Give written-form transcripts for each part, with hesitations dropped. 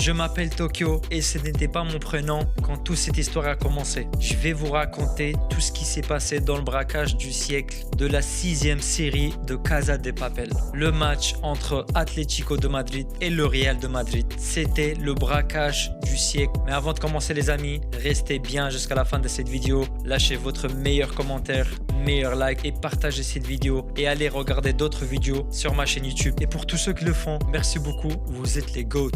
Je m'appelle Tokyo et ce n'était pas mon prénom quand toute cette histoire a commencé. Je vais vous raconter tout ce qui s'est passé dans le braquage du siècle de la 6e série de Casa de Papel. Le match entre Atlético de Madrid et le Real de Madrid. C'était le braquage du siècle. Mais avant de commencer les amis, restez bien jusqu'à la fin de cette vidéo. Lâchez votre meilleur commentaire, meilleur like et partagez cette vidéo. Et allez regarder d'autres vidéos sur ma chaîne YouTube. Et pour tous ceux qui le font, merci beaucoup. Vous êtes les GOAT.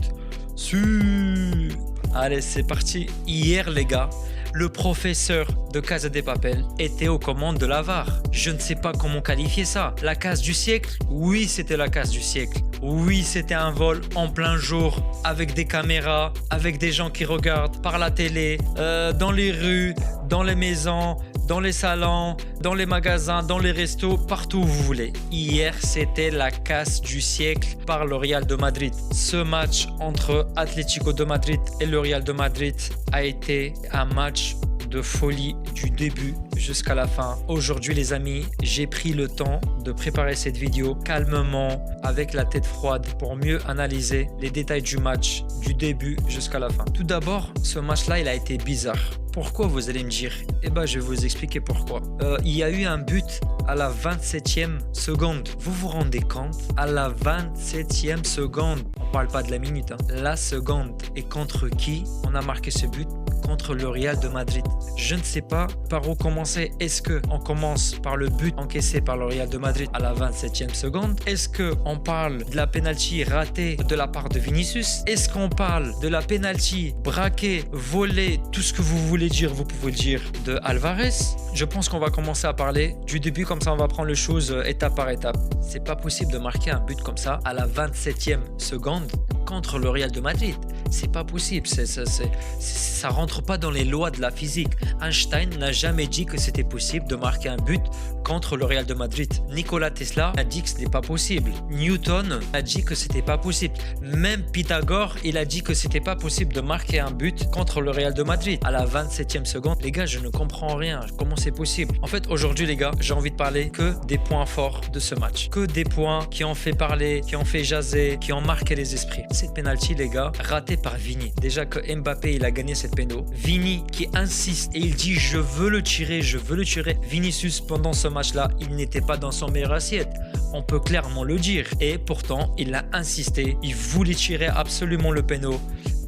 Allez, c'est parti. Hier, les gars, le professeur de Casa de Papel était aux commandes de la VAR. Je ne sais pas comment qualifier ça. La casse du siècle? Oui, c'était la casse du siècle. Oui, c'était un vol en plein jour, avec des caméras, avec des gens qui regardent par la télé, dans les rues, dans les maisons, dans les salons, dans les magasins, dans les restos, partout où vous voulez. Hier, c'était la casse du siècle par le Real de Madrid. Ce match entre Atlético de Madrid et le Real de Madrid a été un match de folie du début jusqu'à la fin. Aujourd'hui les amis, j'ai pris le temps de préparer cette vidéo calmement, avec la tête froide, pour mieux analyser les détails du match, du début jusqu'à la fin. Tout d'abord, ce match-là, il a été bizarre. Pourquoi, vous allez me dire? Eh ben, je vais vous expliquer pourquoi. Il y a eu un but à la 27e seconde. Vous vous rendez compte? À la 27e seconde. On parle pas de la minute, hein. La seconde. Et contre qui on a marqué ce but? Contre le Real de Madrid. Je ne sais pas par où commencer. Est-ce qu'on commence par le but encaissé par le Real de Madrid à la 27e seconde? Est-ce qu'on parle de la penalty ratée de la part de Vinicius? Est-ce qu'on parle de la penalty braquée, volée, tout ce que vous voulez dire, vous pouvez le dire, de Alvarez? Je pense qu'on va commencer à parler du début, comme ça on va prendre les choses étape par étape. C'est pas possible de marquer un but comme ça à la 27e seconde contre le Real de Madrid. C'est pas possible, ça rentre pas dans les lois de la physique. Einstein n'a jamais dit que c'était possible de marquer un but contre le Real de Madrid. Nikola Tesla a dit que ce n'est pas possible. Newton a dit que c'était pas possible. Même Pythagore, il a dit que c'était pas possible de marquer un but contre le Real de Madrid à la 27e seconde. Les gars, je ne comprends rien. Comment c'est possible? En fait, aujourd'hui, les gars, j'ai envie de parler que des points forts de ce match. Que des points qui ont fait parler, qui ont fait jaser, qui ont marqué les esprits. Cette penalty, les gars, ratée par Vini. Déjà que Mbappé, il a gagné cette péno. Vini qui insiste et il dit je veux le tirer, je veux le tirer. Vinicius, pendant ce match-là, il n'était pas dans son meilleur assiette. On peut clairement le dire. Et pourtant, il a insisté. Il voulait tirer absolument le péno.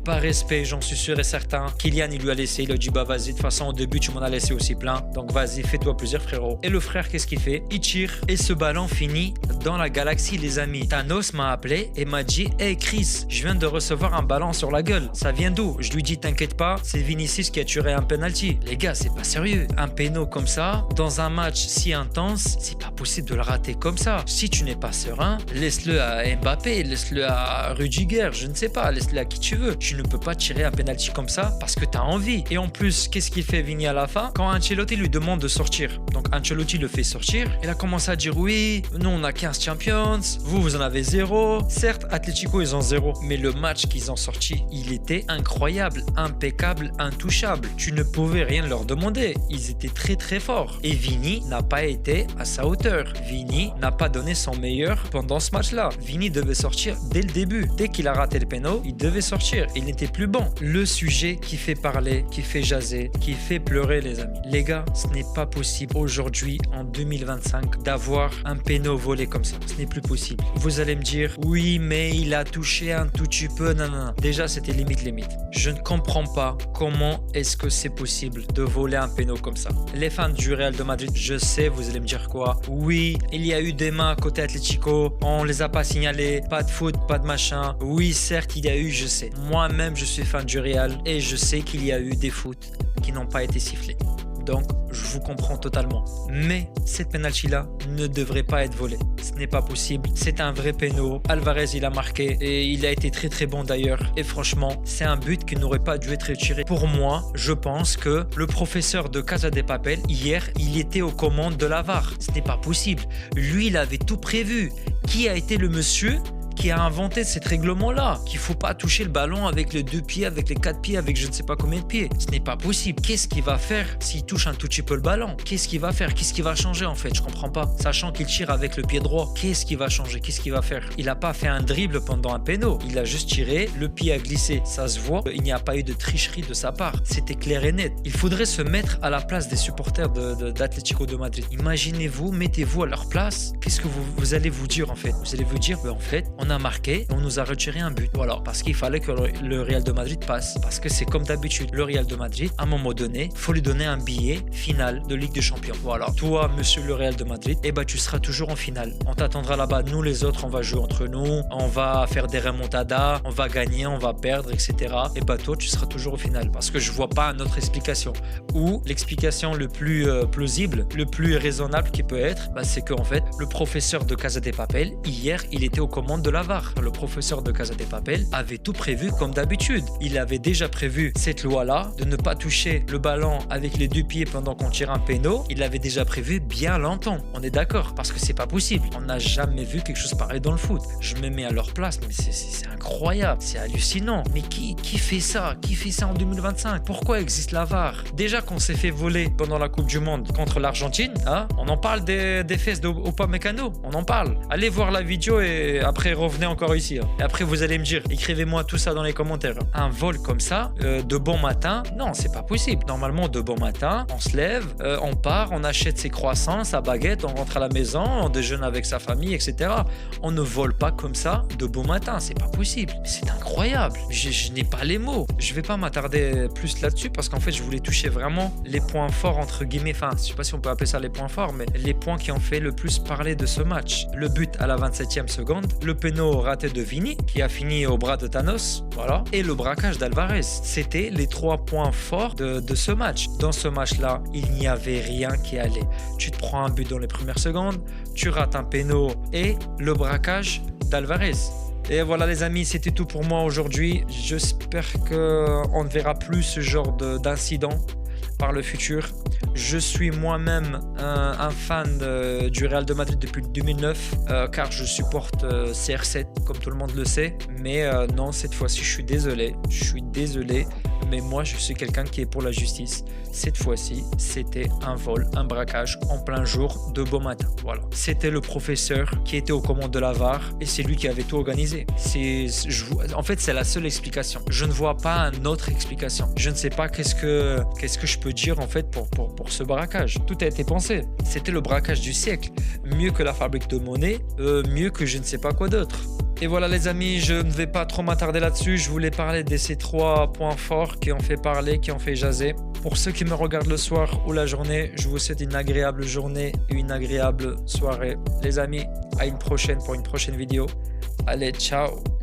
Par respect, j'en suis sûr et certain. Kylian, il lui a laissé, il a dit bah vas-y, de toute façon au début tu m'en as laissé aussi plein, donc vas-y, fais-toi plaisir frérot. Et le frère, qu'est-ce qu'il fait? Il tire et ce ballon finit dans la galaxie les amis. Thanos m'a appelé et m'a dit hey Chris, je viens de recevoir un ballon sur la gueule. Ça vient d'où? Je lui dis t'inquiète pas, c'est Vinicius qui a tiré un penalty. Les gars, c'est pas sérieux. Un péno comme ça, dans un match si intense, c'est pas possible de le rater comme ça. Si tu n'es pas serein, laisse-le à Mbappé, laisse-le à Rudiger, je ne sais pas, laisse-le à qui tu veux. Tu ne peux pas tirer un penalty comme ça parce que tu as envie. Et en plus, qu'est-ce qu'il fait Vini à la fin? Quand Ancelotti lui demande de sortir. Donc Ancelotti le fait sortir. Il a commencé à dire oui, nous on a 15 champions, vous en avez 0. Certes, Atlético ils ont 0, mais le match qu'ils ont sorti, il était incroyable, impeccable, intouchable. Tu ne pouvais rien leur demander. Ils étaient très très forts. Et Vini n'a pas été à sa hauteur. Vini n'a pas donné son meilleur pendant ce match-là. Vini devait sortir dès le début. Dès qu'il a raté le péno, il devait sortir. Il n'était plus bon. Le sujet qui fait parler, qui fait jaser, qui fait pleurer les amis. Les gars, ce n'est pas possible aujourd'hui en 2025 d'avoir un péno volé comme ça. Ce n'est plus possible. Vous allez me dire oui mais il a touché un tout petit peu. Non. Déjà c'était limite. Je ne comprends pas comment est-ce que c'est possible de voler un péno comme ça. Les fans du Real de Madrid, je sais, vous allez me dire quoi? Oui, il y a eu des mains côté Atlético, on les a pas signalées, pas de faute, pas de machin. Oui, certes, il y a eu, je sais. Moi-même, je suis fan du Real et je sais qu'il y a eu des foot qui n'ont pas été sifflés. Donc, je vous comprends totalement. Mais cette penalty-là ne devrait pas être volée. Ce n'est pas possible. C'est un vrai péno. Alvarez, il a marqué et il a été très très bon d'ailleurs. Et franchement, c'est un but qui n'aurait pas dû être tiré. Pour moi, je pense que le professeur de Casa de Papel, hier, il était aux commandes de la VAR. Ce n'est pas possible. Lui, il avait tout prévu. Qui a été le monsieur qui a inventé cet règlement-là, qu'il faut pas toucher le ballon avec les 2 pieds, avec les 4 pieds, avec je ne sais pas combien de pieds. Ce n'est pas possible. Qu'est-ce qu'il va faire s'il touche un tout petit peu le ballon? Qu'est-ce qu'il va faire? Qu'est-ce qui va changer en fait? Je comprends pas. Sachant qu'il tire avec le pied droit, qu'est-ce qui va changer? Qu'est-ce qu'il va faire? Il n'a pas fait un dribble pendant un péno. Il a juste tiré, le pied a glissé, ça se voit. Il n'y a pas eu de tricherie de sa part. C'était clair et net. Il faudrait se mettre à la place des supporters d'Atlético de Madrid. Imaginez-vous, mettez-vous à leur place. Qu'est-ce que vous allez vous dire en fait? Vous allez vous dire, en fait, on a marqué, on nous a retiré un but. Voilà, parce qu'il fallait que le Real de Madrid passe. Parce que c'est comme d'habitude, le Real de Madrid, à un moment donné, il faut lui donner un billet final de Ligue des Champions. Voilà, toi, monsieur le Real de Madrid, tu seras toujours en finale. On t'attendra là-bas. Nous, les autres, on va jouer entre nous, on va faire des remontadas, on va gagner, on va perdre, etc. Toi, tu seras toujours au final. Parce que je vois pas une autre explication. Ou l'explication le plus plausible, le plus raisonnable qui peut être, c'est qu'en fait, le professeur de Casa de Papel, hier, il était aux commandes de la VAR. Le professeur de Casa de Papel avait tout prévu comme d'habitude. Il avait déjà prévu cette loi-là, de ne pas toucher le ballon avec les 2 pieds pendant qu'on tire un péno. Il l'avait déjà prévu bien longtemps. On est d'accord, parce que c'est pas possible. On n'a jamais vu quelque chose pareil dans le foot. Je me mets à leur place, mais c'est incroyable, c'est hallucinant. Mais qui fait ça? Qui fait ça en 2025? Pourquoi existe la VAR? Déjà qu'on s'est fait voler pendant la Coupe du Monde contre l'Argentine, hein, on en parle des fesses d'Upamecano, on en parle. Allez voir la vidéo et après revenez encore ici. Hein. Et après vous allez me dire, écrivez-moi tout ça dans les commentaires. Un vol comme ça, de bon matin, non, c'est pas possible. Normalement, de bon matin, on se lève, on part, on achète ses croissants, sa baguette, on rentre à la maison, on déjeune avec sa famille, etc. On ne vole pas comme ça de bon matin, c'est pas possible. C'est incroyable. Je n'ai pas les mots. Je vais pas m'attarder plus là-dessus parce qu'en fait, je voulais toucher vraiment les points forts entre guillemets. Enfin, je sais pas si on peut appeler ça les points forts, mais les points qui ont fait le plus parler de ce match. Le but à la 27e seconde, le péno raté de Vini qui a fini au bras de Thanos, voilà, et le braquage d'Alvarez. C'était les 3 points forts de ce match. Dans ce match-là, il n'y avait rien qui allait. Tu te prends un but dans les premières secondes, tu rates un péno et le braquage d'Alvarez. Et voilà les amis, c'était tout pour moi aujourd'hui. J'espère qu'on ne verra plus ce genre d'incident par le futur. Je suis moi-même un fan du Real de Madrid depuis 2009 car je supporte CR7 comme tout le monde le sait. Mais non, cette fois-ci je suis désolé. Mais moi je suis quelqu'un qui est pour la justice. Cette fois-ci c'était un vol, un braquage en plein jour de beau matin. Voilà. C'était le professeur qui était aux commandes de la VAR et c'est lui qui avait tout organisé. En fait c'est la seule explication. Je ne vois pas une autre explication. Je ne sais pas qu'est-ce que je peux dire en fait pour ce braquage. Tout a été pensé. C'était le braquage du siècle. Mieux que la fabrique de monnaie, mieux que je ne sais pas quoi d'autre. Et voilà les amis, je ne vais pas trop m'attarder là-dessus. Je voulais parler de ces 3 points forts qui ont fait parler, qui ont fait jaser. Pour ceux qui me regardent le soir ou la journée, je vous souhaite une agréable journée et une agréable soirée. Les amis, à une prochaine pour une prochaine vidéo. Allez, ciao!